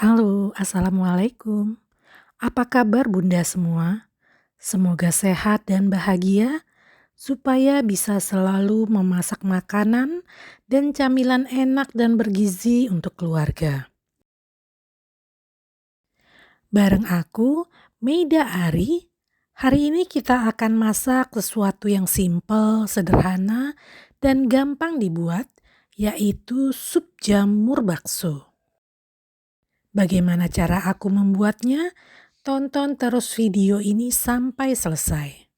Halo, Assalamualaikum. Apa kabar Bunda semua? Semoga sehat dan bahagia supaya bisa selalu memasak makanan dan camilan enak dan bergizi untuk keluarga. Bareng aku, Meida Ari, hari ini kita akan masak sesuatu yang simpel, sederhana, dan gampang dibuat, yaitu sup jamur bakso. Bagaimana cara aku membuatnya? Tonton terus video ini sampai selesai.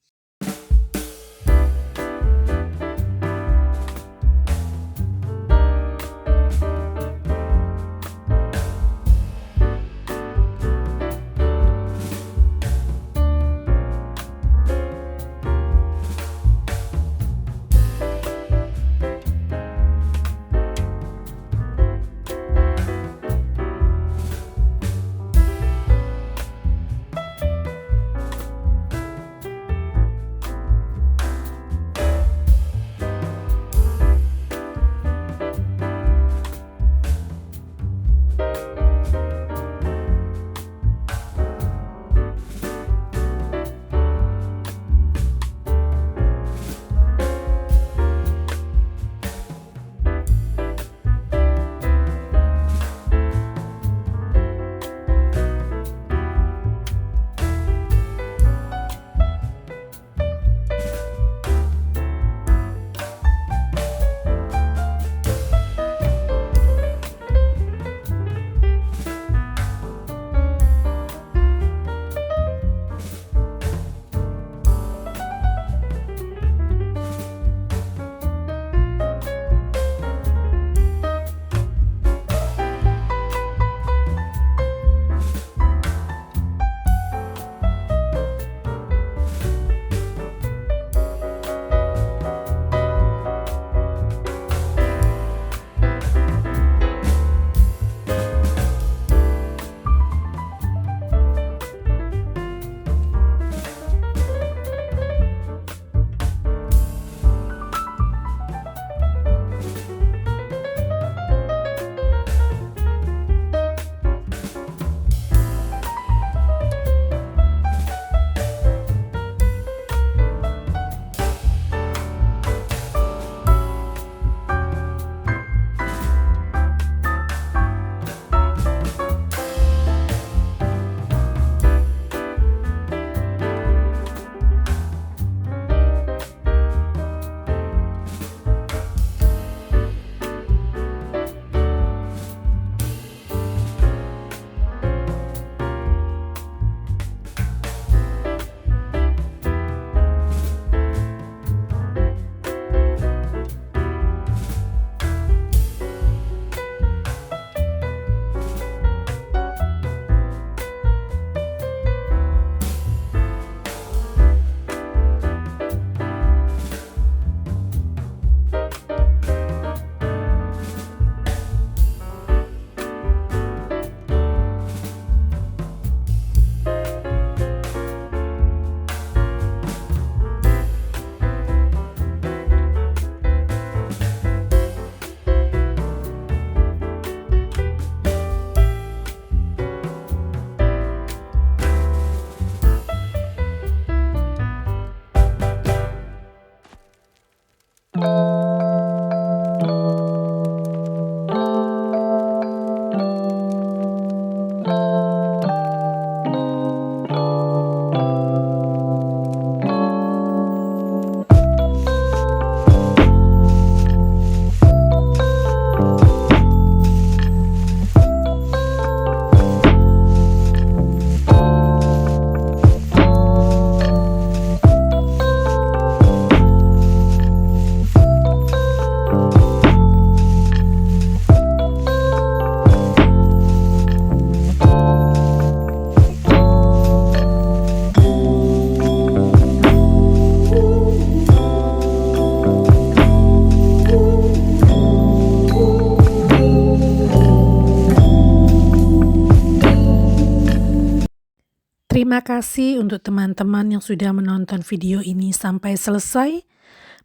Terima kasih untuk teman-teman yang sudah menonton video ini sampai selesai,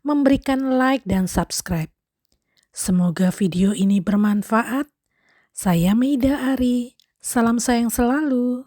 memberikan like dan subscribe. Semoga video ini bermanfaat. Saya Meida Ari. Salam sayang selalu.